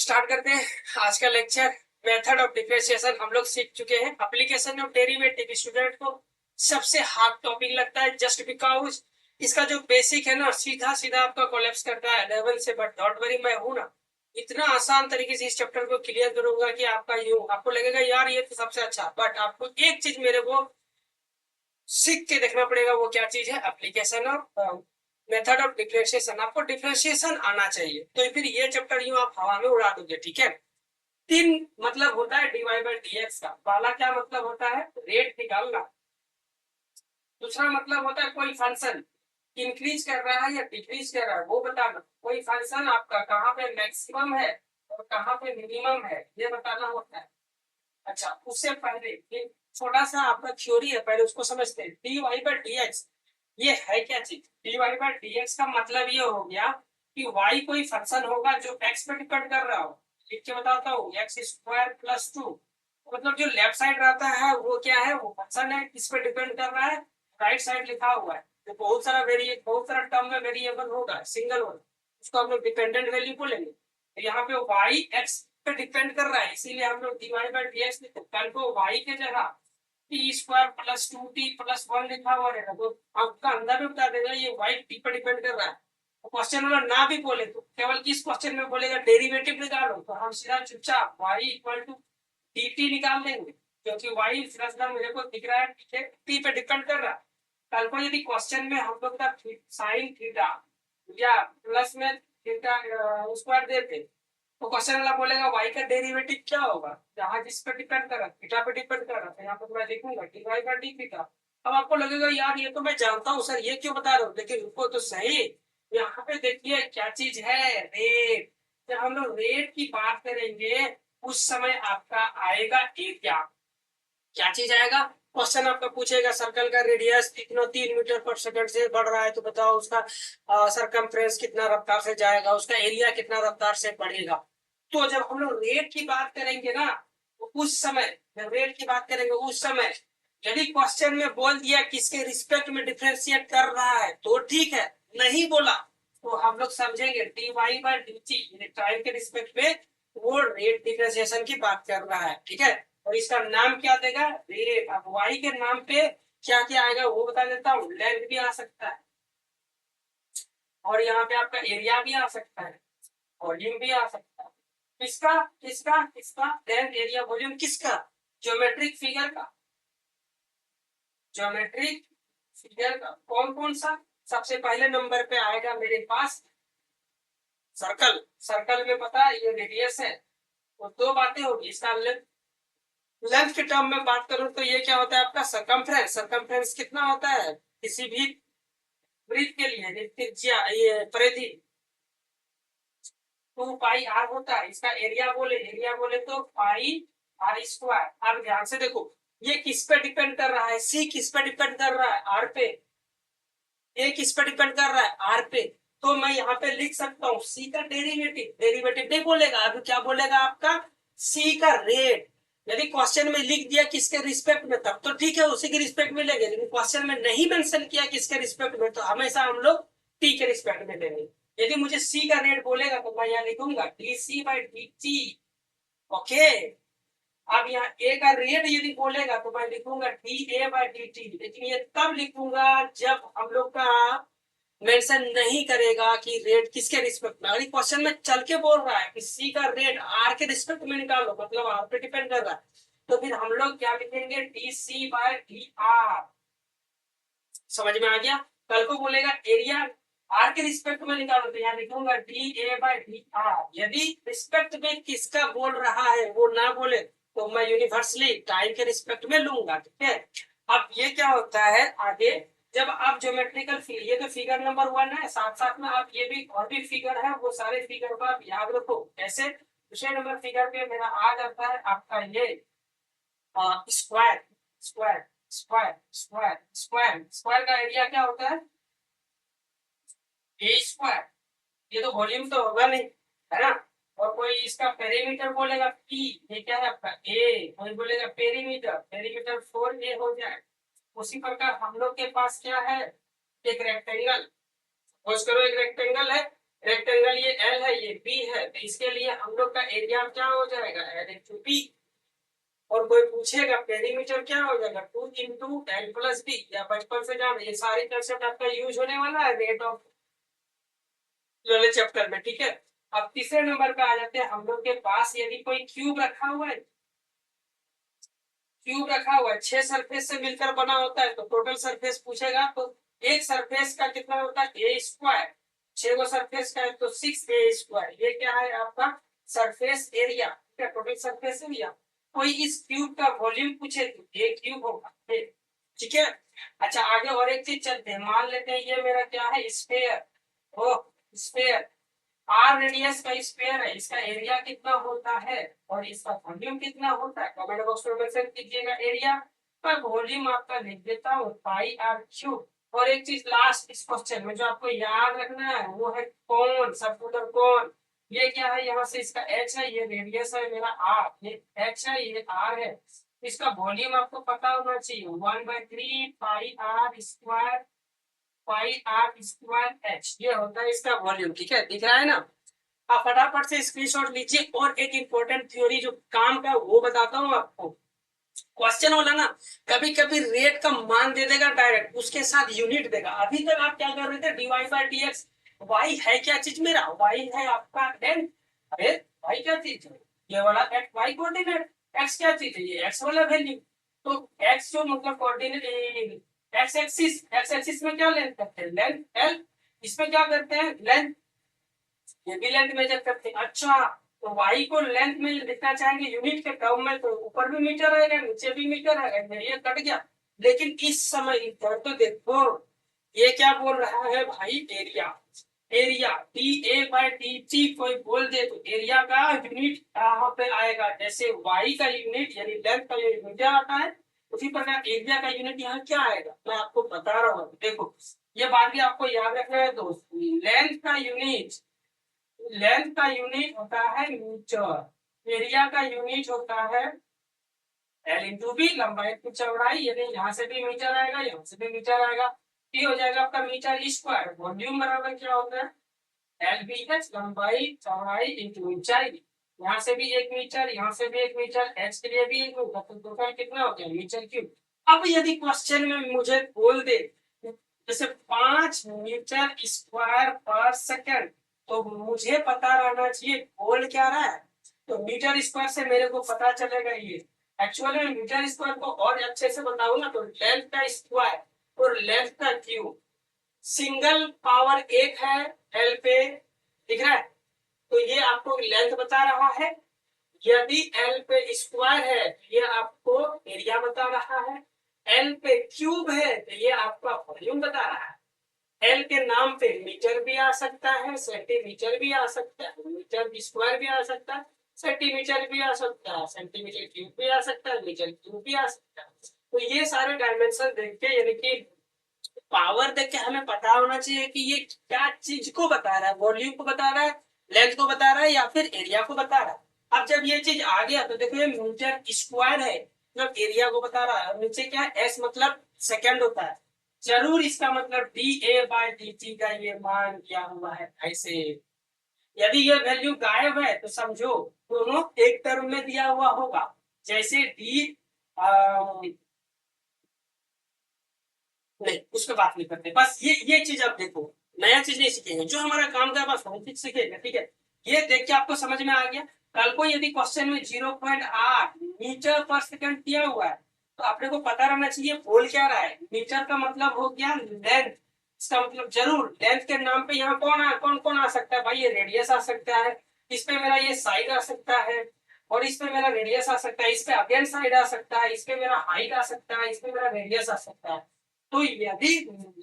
Start करते हैं आज का लेक्चर। मेथड ऑफ डिफरेंशिएशन हम लोग सीख चुके हैं। एप्लीकेशन ऑफ डेरिवेटिव स्टूडेंट को सबसे हार्ड टॉपिक लगता है जस्ट बिकॉज इसका जो बेसिक है ना सीधा सीधा आपका कोलैप्स करता है लेवल से। बट डोंट वरी, मैं हूं ना, इतना आसान तरीके से इस चैप्टर को क्लियर करूंगा कि आपका यूं आपको लगेगा यार ये तो सबसे अच्छा। बट आपको एक चीज मेरे को सीख के देखना पड़ेगा, वो क्या चीज है? Application of method of differentiation. आपको डिफरेंशिएशन आना चाहिए तो फिर ये चैप्टर यूं आप हवा में उड़ा दोगे। ठीक है, तीन मतलब होता है dy बाई dx का। पहला क्या मतलब होता है? रेट निकालना। दूसरा मतलब होता है कोई फंक्शन इंक्रीज कर रहा है या डिक्रीज कर रहा है वो बताना। कोई फंक्शन आपका कहाँ पे मैक्सिमम है और कहाँ पे मिनिमम है ये बताना होता है। अच्छा, उससे पहले एक छोटा सा आपका थ्योरी है, पहले उसको समझते हैं। dy बाई dx ये है क्या चीज? dy बाई dx का मतलब ये हो गया कि y कोई फंक्शन होगा जो x पे डिपेंड कर रहा हो। लिख के बताता हूँ, एक्स स्क्वायर प्लस 2, मतलब जो लेफ्ट साइड रहता है वो क्या है? वो फंक्शन है, किस पे डिपेंड कर रहा है? राइट साइड लिखा हुआ है। तो बहुत सारा टर्म में वेरिएबल होगा, सिंगल होगा, उसको हम लोग डिपेंडेंट वैल्यू बोलेंगे। तो यहाँ पे y x पे डिपेंड कर रहा है, इसीलिए हम लोग dy बाई dx लिखते हैं। कल को y के जगह T square plus 2t plus 1 लिखा हुआ रहेगा तो आपका अंदर में बता देगा ये y t पर डिपेंड कर रहा है। क्वेश्चन वाला ना भी बोले तो केवल किस क्वेश्चन में बोलेगा डेरिवेटिव निकालो, तो हम सीधा चुपचाप y इक्वल टू dt निकाल देंगे, क्योंकि y सीधा मेरे को दिख रहा है t पे डिपेंड कर रहा है। कल को यदि क्वेश्चन में हम लोग का साइन थीटा या प्लस में थीटा स्क्वायर देते तो क्वेश्चन वाला बोलेगा y का डेरिवेटिव क्या होगा, जहां जिस पर डिपेंड कर रहा है थीटा पे डिपेंड कर रहा है। तो यहाँ पर मैं लिखूंगा dy बाई डी थीटा। अब आपको लगेगा यार ये तो मैं जानता हूँ सर, ये क्यों बता रहा हूँ, लेकिन रुको तो सही। यहाँ पे देखिए क्या चीज है, रेट। जब हम लोग रेट की बात करेंगे उस समय आपका आएगा एरिया। क्या चीज आएगा? क्वेश्चन आपका पूछेगा सर्कल का रेडियस इतना 3 मीटर पर सेकंड से बढ़ रहा है तो बताओ उसका सरकमफ्रेंस कितना रफ्तार से जाएगा, उसका एरिया कितना रफ्तार से बढ़ेगा। तो जब हम लोग रेट की बात करेंगे ना तो उस समय, जब रेट की बात करेंगे उस समय यदि क्वेश्चन में बोल दिया किसके रिस्पेक्ट में डिफरेंशिएट कर रहा है तो ठीक है, नहीं बोला तो हम लोग समझेंगे D Y by D T time के रिस्पेक्ट में वो रेट डिफरेंशिएशन की बात कर रहा है। ठीक है, और इसका नाम क्या देगा? रेट। अब वाई के नाम पे क्या क्या आएगा वो बता देता हूँ। लेंथ भी आ सकता है और यहाँ पे आपका एरिया भी आ सकता है, वॉल्यूम भी आ सकता है। किसका किसका किसका? लेंथ एरिया वॉल्यूम किसका? ज्योमेट्रिक फिगर का। ज्योमेट्रिक फिगर का कौन कौन सा? सबसे पहले नंबर पे आएगा मेरे पास सर्कल। सर्कल में पता है ये रेडियस है, तो दो बातें होगी। इसका लेंथ के टर्म में बात करूं तो ये क्या होता है आपका सरकमफ्रेंस। सरकमफ्रेंस कितना होता है किसी भी वृत्त के लिए? त्रिज्या, ये परिधि 2 पाई आर होता है। इसका एरिया बोले तो पाई आर स्क्वायर। अब ध्यान से देखो ये किस पे डिपेंड कर रहा है? सी किस पे डिपेंड कर रहा है? आर पे। ए किस पे डिपेंड कर रहा है? आर पे। तो मैं यहाँ पे लिख सकता हूँ सी का डेरिवेटिव। डेरिवेटिव नहीं बोलेगा, अभी क्या बोलेगा आपका? सी का रेट। यदि क्वेश्चन में लिख दिया किसके रिस्पेक्ट में तब तो ठीक है, उसी के रिस्पेक्ट में लेंगे, लेकिन क्वेश्चन में नहीं मेंशन किया किसके रिस्पेक्ट में तो हमेशा हम लोग टी के रिस्पेक्ट में लेंगे। यदि मुझे सी का रेट बोलेगा तो मैं यहाँ लिखूंगा D C by D T. Okay, अब यहाँ ए का रेट यदि बोलेगा तो मैं लिखूंगा D A by D T. लेकिन ये तब लिखूंगा जब हम लोग का मेंशन नहीं करेगा कि रेट किसके रिस्पेक्ट में। अगर क्वेश्चन में चल के बोल रहा है कि सी का रेट आर के रिस्पेक्ट में निकालो, मतलब आर पे डिपेंड कर रहा है, तो फिर हम लोग क्या लिखेंगे? D C by D R. समझ में आ गया? कल को बोलेगा एरिया आर के रिस्पेक्ट में निकालो तो यहाँ लिखूंगा D A by D are. यदि रिस्पेक्ट में किसका बोल रहा है वो ना बोले तो मैं यूनिवर्सली टाइम के रिस्पेक्ट में लूंगा। ठीक है, अब ये क्या होता है आगे जब आप ज्योमेट्रिकल फिगर, ये तो फिगर नंबर 1 है, साथ साथ में आप ये भी और भी फिगर है वो सारे फिगर को आप याद रखो। कैसे? दूसरे नंबर फिगर पे मेरा आ जाता है आपका ये square. Square square square square square का एरिया क्या होता है? ए स्क्वायर। ये तो वॉल्यूम तो होगा नहीं, है ना? और कोई इसका पेरीमीटर बोलेगा पी, ये क्या है आपका ए, कोई बोलेगा पेरीमीटर, पेरीमीटर 4a हो जाए। उसी प्रकार हम लोग के पास क्या है? एक रेक्टेंगल। सपोज करो एक रेक्टेंगल है रेक्टेंगल ये एल है, ये बी है, तो इसके लिए हम लोग का एरिया क्या हो जाएगा, एल इंटू बी। और कोई पूछेगा पेरीमीटर क्या हो जाएगा, 2 इंटू एल प्लस बी, या बचपन से जान ये सारी कंसेप्ट आपका यूज होने वाला है रेट ऑफ वाले चैप्टर में, ठीक है। अब तीसरे नंबर पे आ जाते हैं, हम लोग के पास यदि कोई क्यूब रखा हुआ है, क्यूब रखा हुआ है 6 सरफेस से मिलकर बना होता है, तो टोटल सरफेस पूछेगा तो एक सरफेस का कितना होता है, ए स्क्वायर, 6 गो सरफेस का है तो 6a स्क्वायर, ये क्या है आपका सरफेस एरिया, ठीक है, टोटल सरफेस एरिया। कोई इस क्यूब का वॉल्यूम पूछे तो ये क्यूब होगा, ठीक है। अच्छा आगे और एक चीज चलते हैं, मान लेते हैं ये मेरा क्या है, sphere, O sphere, R radius का स्क्वायर है, इसका एरिया कितना होता है और इसका वॉल्यूम कितना होता है, कमेंट बॉक्स में मेंशन कीजिएगा। एरिया पर वॉल्यूम आपका लिख देता हूँ पाई आर क्यूब। और एक चीज लास्ट इस क्वेश्चन में जो आपको याद रखना है वो है कोण, सर्कुलर कोण। ये क्या है, यहाँ से इसका एच है, ये रेडियस है मेरा आर, ये एच है ये आर है, इसका वॉल्यूम आपको पता होना चाहिए 1/3 pi r square, pi r square h, ये होता है इसका वॉल्यूम, ठीक है, दिख रहा है ना। आप फटाफट से स्क्रीनशॉट लीजिए। और एक इंपॉर्टेंट थ्योरी जो काम का वो बताता हूँ आपको, क्वेश्चन वाला ना कभी कभी रेट का मान दे देगा डायरेक्ट, उसके साथ यूनिट देगा। अभी तक आप क्या कर रहे थे, D Y by D X, Y है क्या चीज, मेरा वाई है आपका लेंथ, अरे वाई क्या चीज है, ये वाला एक्स वाई कोऑर्डिनेट, एक्स क्या चीज है, ये एक्स वाला वैल्यू। तो एक्स जो मतलब कोऑर्डिनेट, एक्स एक्सिस में क्या लेंथ करते हैं, लेंथ एल, इसमें क्या करते हैं लेंथ, ये भी लेंथ मेजर करते हैं। अच्छा तो y को लेंथ में लिखना चाहेंगे यूनिट के टर्म में, तो ऊपर भी मीटर आएगा नीचे भी मीटर आएगा, ये कट गया। लेकिन इस समय इधर तो देखो ये क्या बोल रहा है भाई, area, area D A by D T कोई बोल दे तो एरिया का यूनिट यहाँ पे आएगा, जैसे y का यूनिट यानी लेंथ का यूनिट मीटर आता है, उसी प्रकार एरिया का यूनिट यहाँ क्या आएगा, मैं आपको बता रहा हूँ। देखो ये बात भी आपको याद रखना है दोस्त, लेंथ का यूनिट, लेंथ का यूनिट होता है मीटर, एरिया का यूनिट होता है एल इंटू बी, लंबाई की चौड़ाई, यानी यहाँ से भी मीटर आएगा यहाँ से भी मीटर आएगा, ये हो जाएगा आपका मीटर स्क्वायर। वॉल्यूम बराबर क्या होता है, एल बी एच, लंबाई चौड़ाई इंटू ऊंचाई, यहाँ से भी 1 मीटर यहाँ से भी 1 मीटर, एच के लिए भी 1 मीटर, तो टोटल कितना हो गया मीटर क्यूब। अब यदि क्वेश्चन में मुझे बोल दे जैसे 5 मीटर स्क्वायर पर सेकंड, तो मुझे पता रहना चाहिए बोल क्या रहा है, तो मीटर स्क्वायर से मेरे को पता चलेगा ये। एक्चुअली मैं मीटर स्क्वायर को और अच्छे से बताऊं ना तो लेंथ का स्क्वायर और लेंथ का क्यूब, सिंगल पावर 1 है एल पे, दिख रहा है, तो ये आपको लेंथ बता रहा है। यदि एल पे स्क्वायर है तो ये आपको एरिया बता रहा है, एल पे क्यूब है तो ये आपका वॉल्यूम बता रहा है। एल के नाम पे मीटर भी आ सकता है, सेंटीमीटर भी आ सकता है, मीटर स्क्वायर भी आ सकता है, सेंटीमीटर भी आ सकता है, सेंटीमीटर क्यूब भी आ सकता है, मीटर क्यूब भी आ सकता है। तो ये सारे डायमेंशन देख के यानी कि पावर देख के हमें पता होना चाहिए कि ये क्या चीज को बता रहा है, वॉल्यूम को बता रहा है, लेंथ को बता रहा है या फिर एरिया को बता रहा है। अब जब ये चीज आ गया तो देखो ये मीटर स्क्वायर है मतलब एरिया को बता रहा है, और नीचे क्या है एस मतलब सेकंड होता है, जरूर इसका मतलब D A by D t का ये मान दिया हुआ है ऐसे। यदि ये वैल्यू गायब है तो समझो दोनों एक टर्म में दिया हुआ होगा, जैसे डी नहीं उस पर बात नहीं करते, बस ये चीज आप देखो, नया चीज नहीं सीखेंगे, जो हमारा काम का बस वही चीज सीखेगा, ठीक है। ये देख के आपको समझ में आ गया। कल को यदि क्वेश्चन में 0.8 मीटर पर सेकंड दिया हुआ है तो आपने को पता रहना चाहिए बोल क्या रहा है, मीटर का मतलब हो गया लेंथ, इसका मतलब जरूर लेंथ के नाम पे यहाँ कौन कौन आ सकता है भाई, ये रेडियस आ सकता है, इस पे मेरा ये साइड आ सकता है, और इस पे मेरा रेडियस आ सकता है, इस पे अगेन साइड आ सकता है, इस पे मेरा हाइट आ सकता है, इस पे मेरा रेडियस आ सकता है। तो यदि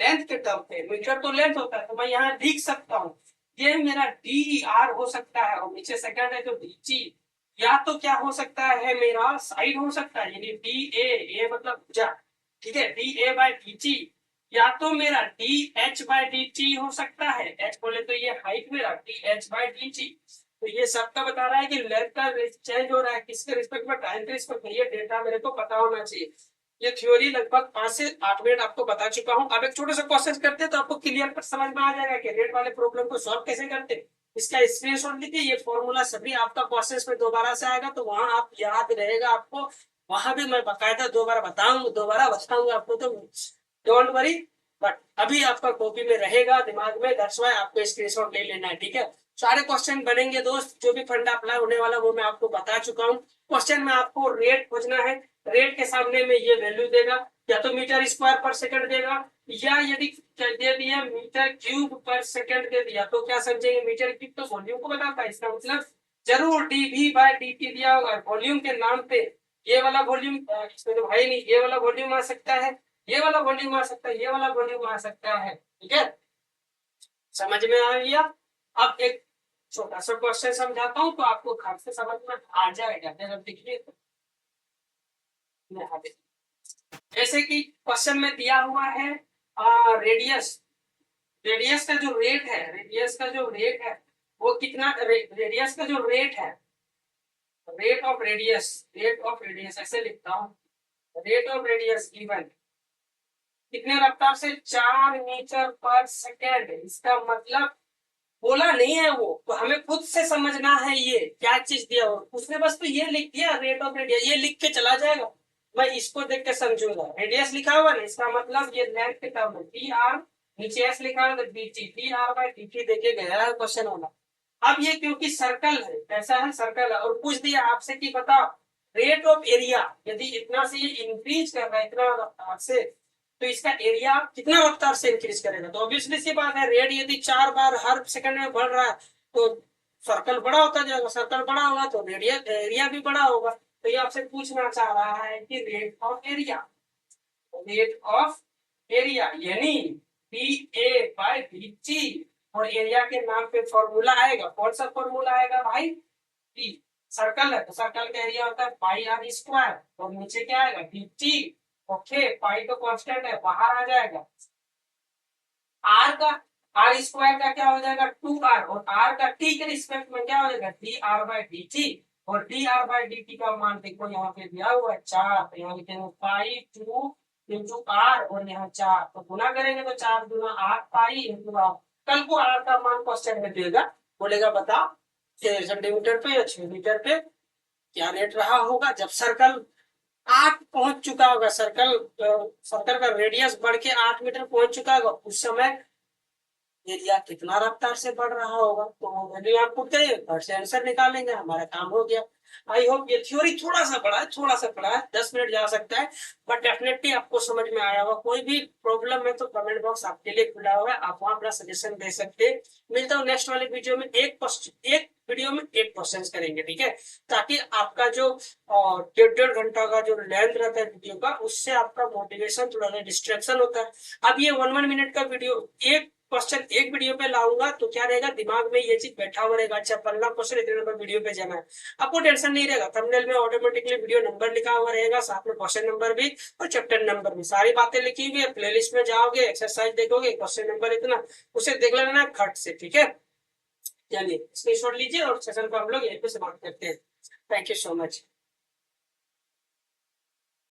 लेंथ के टर्म पे, मीटर तो लेंथ होता है तो मैं यहाँ लिख सकता हूँ ये मेरा डी आर हो सकता है, और नीचे सेकंड है तो डी टी, या तो क्या हो सकता है मेरा साइड हो सकता है यानी डी ए मतलब भुजा, ठीक है, D A by D T, या तो मेरा D H by D T हो सकता है, एच बोले तो ये हाइट मेरा D H by D T. तो ये सबका बता रहा है कि लेंथ का चेंज हो रहा है किसके रिस्पेक्ट में, टाइम के रिस्पेक्ट में, ये डेटा मेरे को पता होना चाहिए। ये थ्योरी लगभग 5 से 8 मिनट आपको बता चुका हूँ। अब एक छोटा सा क्वेश्चन करते हैं तो आपको क्लियर समझ में आ जाएगा कि रेट वाले प्रॉब्लम को सॉल्व कैसे करते हैं। इसका स्क्रीनशॉट लीजिए, ये फॉर्मूला सभी आपका क्वेश्चन में दोबारा से आएगा तो वहां आप याद रहेगा आपको, वहां भी मैं बकायदा दोबारा बताऊंगा आपको, तो डोंट वरी। बट अभी आपका कॉपी में रहेगा, दिमाग में, दैट्स व्हाई आपको स्क्रीनशॉट ले लेना है, ठीक है। सारे क्वेश्चन बनेंगे दोस्त, जो भी फंडा अप्लाई होने वाला वो मैं आपको बता चुका हूँ। क्वेश्चन में आपको रेट खोजना है, रेट के सामने में ये वैल्यू देगा, या तो मीटर स्क्वायर पर सेकंड देगा, या यदि दे दिया मीटर क्यूब पर सेकंड दे दिया तो क्या समझेंगे, मीटर क्यूब तो वॉल्यूम को बताता है, इसका मतलब जरूर डीवी बाय डीटी दिया होगा वॉल्यूम के नाम पे। ये वाला वॉल्यूम इसमें तो भाई नहीं, ये वाला वॉल्यूम आ सकता है, ये वाला वॉल्यूम आ सकता है, ये वाला वॉल्यूम आ सकता है, ठीक है, समझ में आ गया। अब एक छोटा सा क्वेश्चन समझाता हूँ तो आपको घर से समझ में आ जाएगा, जब देखिए तो जैसे कि क्वेश्चन में दिया हुआ है रेडियस, रेडियस का जो रेट है, रेडियस का जो रेट है वो कितना, रेडियस का जो रेट है, रेट ऑफ रेडियस ऐसे लिखता हूँ, रेट ऑफ रेडियस गिवन कितने रफ्तार से, 4 मीटर पर सेकेंड। इसका मतलब बोला नहीं है वो, तो हमें खुद से समझना है ये क्या चीज दिया हो। उसने बस तो ये लिख दिया रेट ऑफ रेडियस, ये लिख के चला जाएगा, मैं इसको देख के समझूंगा। रेडियस लिखा हुआ ना, इसका मतलब ये लेंथ के टर्म है, डी आर, नीचे एस लिखा है तो D T, D R by D T देके गया है क्वेश्चन वाला। अब ये क्योंकि सर्कल है, कैसा है, सर्कल है, और पूछ दिया आपसे कि बताओ रेट ऑफ एरिया, यदि इतना से ये इंक्रीज कर रहा है इतना रफ्तार से, तो इसका एरिया कितना रफ्तार से इंक्रीज करेगा। तो ऑब्वियसली सी बात है, रेट यदि 4 बार हर सेकंड में बढ़ रहा है तो सर्कल बड़ा होता जाएगा, सर्कल बड़ा होगा तो रेडियस एरिया भी बड़ा होगा। तो ये आपसे पूछना चाह रहा है कि rate of area, rate of area यानी d a by D t, और एरिया के नाम पे फॉर्मूला आएगा, कौन सा फॉर्मूला आएगा भाई, टी। सर्कल है तो सर्कल का एरिया होता है पाई आर स्क्वायर, और नीचे क्या आएगा डी टी। ओके, पाई तो कांस्टेंट है, बाहर आ जाएगा। आर का, आर स्क्वायर का क्या हो जाएगा 2r, और आर का टी के रिस्पेक्ट में क्या हो जाएगा d r by D t, और d r by D t का मान देखो यहाँ पे दिया हुआ है 4, तो यहाँ लिखेंगे पाई 2 इंटू आर, और यहाँ 4, तो गुना करेंगे तो 4 गुना 8 पाई इंटू आर। कल को आर का मान क्वेश्चन में देगा, बोलेगा बता 6 सेंटीमीटर पे या 6 मीटर पे क्या रेट रहा होगा। जब सर्कल 8 पहुंच चुका होगा, सर्कल का रेडियस बढ़ के 8 मीटर पहुंच चुका होगा, उस समय एरिया कितना रफ्तार से बढ़ रहा होगा, तो वैल्यू आप पुट करिए, घर से आंसर निकालेंगे, हमारा काम हो गया। आई होप ये थ्योरी थोड़ा सा पढ़ा है, 10 मिनट जा सकता है, बट डेफिनेटली आपको समझ में आया होगा। कोई भी प्रॉब्लम है तो कमेंट बॉक्स आपके लिए खुला हुआ है, आप वहां अपना सजेशन दे सकते हैं। मिलता हूँ नेक्स्ट वाले वीडियो में, एक वीडियो में 1 क्वेश्चन करेंगे, ठीक है, ताकि आपका जो 1.5 घंटा का जो लेंथ रहता है वीडियो का, उससे आपका मोटिवेशन थोड़ा सा डिस्ट्रैक्शन होता है। अब ये 1 मिनट का वीडियो, एक क्वेश्चन एक वीडियो पे लाऊंगा तो क्या रहेगा, दिमाग में ये चीज बैठा हुआ रहेगा, अच्छा 15 क्वेश्चन इतने नंबर वीडियो पे जाना है, आपको टेंशन नहीं रहेगा। थंबनेल में ऑटोमेटिकली वीडियो नंबर लिखा हुआ रहेगा, साथ में क्वेश्चन नंबर भी और चैप्टर नंबर भी, सारी बातें लिखी हुई है। प्लेलिस्ट में जाओगे, एक्सरसाइज देखोगे, क्वेश्चन नंबर इतना, उसे देख लेना खट से, ठीक है। चलिए स्क्रीनशॉट लीजिए और सेशन को हम लोग यहीं पे समाप्त करते हैं। Thank you so much.